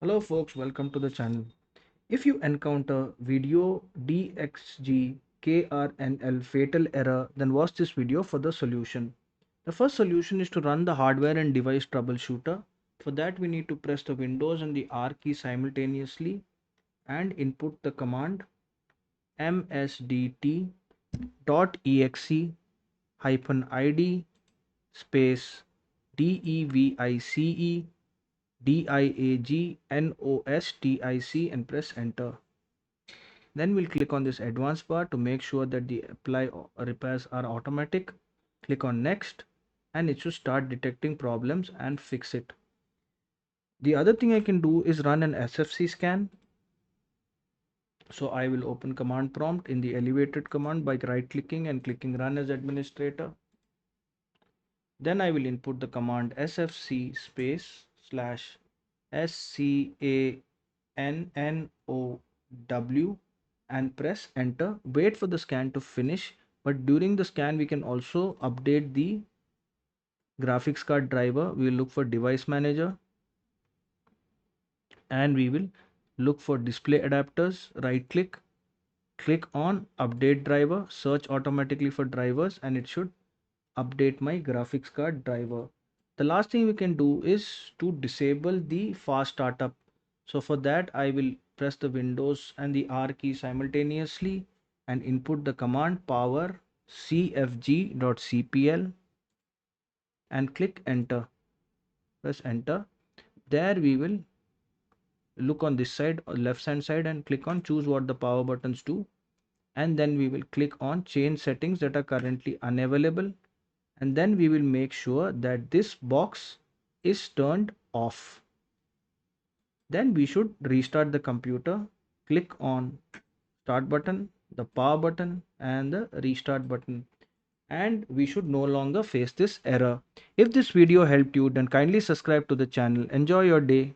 Hello folks, welcome to the channel. If you encounter video DXGKRNL fatal error, then watch this video for the solution. The first solution is to run the hardware and device troubleshooter. For that we need to press the Windows and the R key simultaneously and input the command msdt.exe -id space DEVICE DIAGNOSTIC and press enter. Then we'll click on this advanced bar to make sure that the apply repairs are automatic. Click on next and it should start detecting problems and fix it. The other thing I can do is run an SFC scan. So I will open command prompt in the elevated command by right clicking and clicking run as administrator. Then I will input the command sfc space slash scannow and press enter. Wait for the scan to finish, but during the scan we can also update the graphics card driver. We will look for device manager and we will look for display adapters. Right click, click on update driver, search automatically for drivers and it should update my graphics card driver. The last thing we can do is to disable the fast startup. So for that I will press the Windows and the R key simultaneously and input the command power cfg.cpl and click enter. Press enter. There we will look on this side or left hand side and click on choose what the power buttons do, and then we will click on change settings that are currently unavailable, and then we will make sure that this box is turned off. Then we should restart the computer. Click on start button, the power button and the restart button, and we should no longer face this error. If this video helped you, then kindly subscribe to the channel. Enjoy your day.